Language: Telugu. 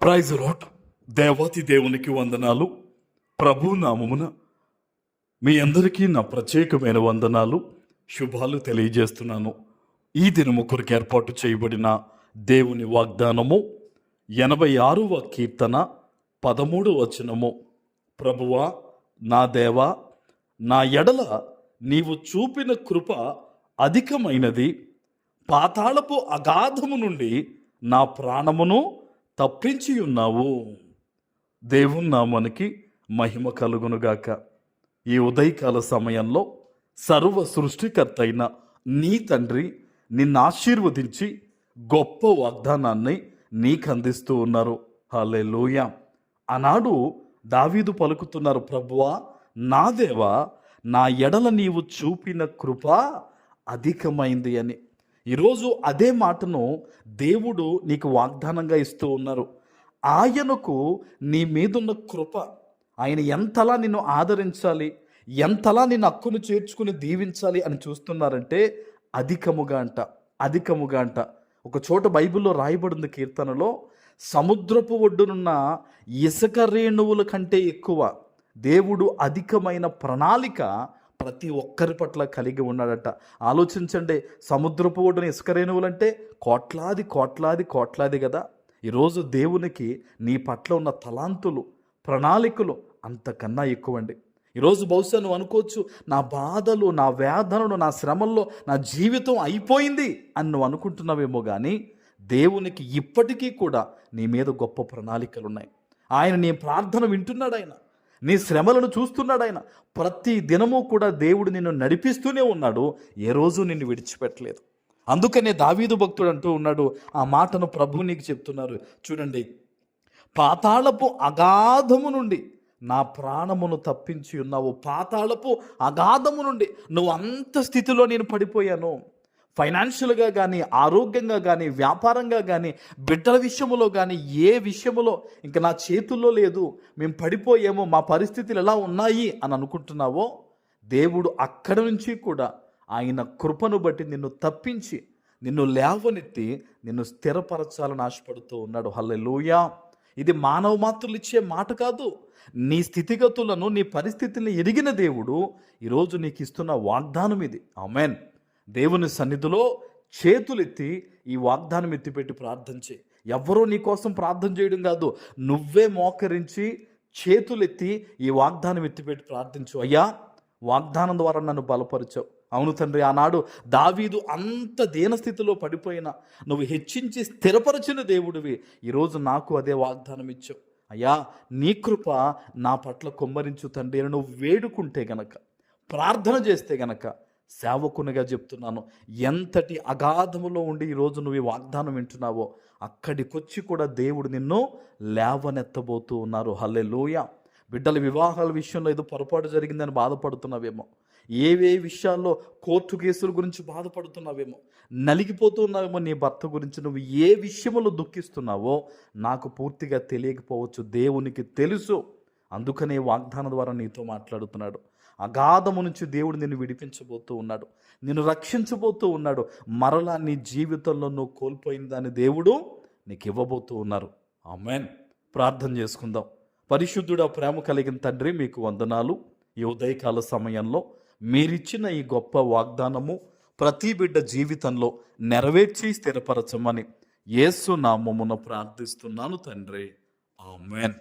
Praise lord. దేవాతి దేవునికి వందనాలు. ప్రభు నామమున మీ అందరికీ నా ప్రత్యేకమైన వందనాలు, శుభాలు తెలియజేస్తున్నాను. ఈ దినము కొరకు ఏర్పాటు చేయబడిన దేవుని వాగ్దానము 86వ కీర్తన 13వ వచనము. ప్రభువా నా దేవా, నా ఎడల నీవు చూపిన కృప అధికమైనది, పాతాళపు అగాధము నుండి నా ప్రాణమును తప్పించి ఉన్నావు. దేవుని నామానికి మహిమ కలుగునుగాక. ఈ ఉదయకాల సమయంలో సర్వ సృష్టికర్త అయిన నీ తండ్రి నిన్ను ఆశీర్వదించి గొప్ప వాగ్దానాన్ని నీకు అందిస్తూ ఉన్నారు. హల్లెలూయా. ఆనాడు దావీదు పలుకుతున్నారు, ప్రభువా నా దేవా, నా ఎడల నీవు చూపిన కృప అధికమైంది అని. ఈరోజు అదే మాటను దేవుడు నీకు వాగ్దానంగా ఇస్తూ ఉన్నారు. ఆయనకు నీ మీదున్న కృప, ఆయన ఎంతలా నిన్ను ఆదరించాలి, ఎంతలా నిన్ను హక్కును చేర్చుకుని దీవించాలి అని చూస్తున్నారంటే అధికముగా అంట. ఒక చోట బైబిల్లో రాయబడింది కీర్తనలో, సముద్రపు ఒడ్డునున్న ఇసుక రేణువుల కంటే ఎక్కువ దేవుడు అధికమైన ప్రణాళిక ప్రతి ఒక్కరి పట్ల కలిగి ఉన్నాడట. ఆలోచించండి, సముద్రపు ఒడ్డున ఇసుక రేణువులంటే కోట్లాది కదా. ఈరోజు దేవునికి నీ పట్ల ఉన్న తలాంతులు, ప్రణాళికలు అంతకన్నా ఎక్కువండి. ఈరోజు బహుశా నువ్వు అనుకోవచ్చు, నా బాధలు, నా వేదనలు, నా శ్రమల్లో నా జీవితం అయిపోయింది అని నువ్వు అనుకుంటున్నావేమో, కానీ దేవునికి ఇప్పటికీ కూడా నీ మీద గొప్ప ప్రణాళికలు ఉన్నాయి. ఆయన నీ ప్రార్థన వింటున్నాడు, ఆయన నీ శ్రమలను చూస్తున్నాడు. ఆయన ప్రతి దినము కూడా దేవుడు నిన్ను నడిపిస్తూనే ఉన్నాడు, ఏ రోజు నిన్ను విడిచిపెట్టలేదు. అందుకనే దావీదు భక్తుడు అంటూ ఉన్నాడు, ఆ మాటను ప్రభు నీకు చెప్తున్నారు. చూడండి, పాతాళపు అగాధము నుండి నా ప్రాణమును తప్పించి ఉన్నావు. పాతాళపు అగాధము నుండి నువ్వు అంత స్థితిలో నేను పడిపోయాను. ఫైనాన్షియల్గా కానీ, ఆరోగ్యంగా కానీ, వ్యాపారంగా కానీ, బిడ్డల విషయంలో కానీ, ఏ విషయంలో ఇంకా నా చేతుల్లో లేదు, మేము పడిపోయామో, మా పరిస్థితులు ఎలా ఉన్నాయి అని అనుకుంటున్నావో, దేవుడు అక్కడి నుంచి కూడా ఆయన కృపను బట్టి నిన్ను తప్పించి, నిన్ను లేవనెత్తి, నిన్ను స్థిరపరచాలని ఆశపడుతూ ఉన్నాడు. హల్లెలూయా. ఇది మానవ మాత్రులు ఇచ్చే మాట కాదు. నీ స్థితిగతులను, నీ పరిస్థితులను ఎరిగిన దేవుడు ఈరోజు నీకు ఇస్తున్న వాగ్దానం ఇది. ఆమేన్. దేవుని సన్నిధిలో చేతులెత్తి ఈ వాగ్దానం ఎత్తిపెట్టి ప్రార్థన చేయి. ఎవరో నీ కోసం ప్రార్థన చేయడం కాదు, నువ్వే మోకరించి చేతులెత్తి ఈ వాగ్దానం ఎత్తిపెట్టి ప్రార్థించు. అయ్యా, వాగ్దానం ద్వారా నన్ను బలపరిచావు. అవును తండ్రి, ఆనాడు దావీదు అంత దీనస్థితిలో పడిపోయినా నువ్వు హెచ్చించి స్థిరపరిచిన దేవుడివి. ఈరోజు నాకు అదే వాగ్దానం ఇచ్చావు. అయ్యా, నీ కృప నా పట్ల కొమ్మరించు తండ్రి అని నువ్వు వేడుకుంటే గనక, ప్రార్థన చేస్తే గనక, సేవకునిగా చెప్తున్నాను, ఎంతటి అగాధములో ఉండి ఈరోజు నువ్వు ఈ వాగ్దానం వింటున్నావో అక్కడికొచ్చి కూడా దేవుడు నిన్ను లేవనెత్తబోతూ ఉన్నారు. హల్లెలూయా. బిడ్డల వివాహాల విషయంలో ఏదో పొరపాటు జరిగిందని బాధపడుతున్నావేమో, ఏవే విషయాల్లో కోర్టు కేసుల గురించి బాధపడుతున్నావేమో, నలిగిపోతున్నావేమో, నీ భర్త గురించి నువ్వు ఏ విషయంలో దుఃఖిస్తున్నావో నాకు పూర్తిగా తెలియకపోవచ్చు, దేవునికి తెలుసు. అందుకనే వాగ్దానం ద్వారా నీతో మాట్లాడుతున్నాడు. అగాధము నుంచి దేవుడు నిన్ను విడిపించబోతూ ఉన్నాడు, నిన్ను రక్షించబోతూ ఉన్నాడు. మరలా నీ జీవితంలో నువ్వు కోల్పోయిన దాన్ని దేవుడు నీకు ఇవ్వబోతూ ఉన్నారు. ఆమేన్. ప్రార్థన చేసుకుందాం. పరిశుద్ధుడా, ప్రేమ కలిగిన తండ్రి, మీకు వందనాలు. ఈ ఉదయకాల సమయంలో మీరిచ్చిన ఈ గొప్ప వాగ్దానము ప్రతి బిడ్డ జీవితంలో నెరవేర్చి స్థిరపరచమని యేసు నామమున ప్రార్థిస్తున్నాను తండ్రి. ఆమేన్.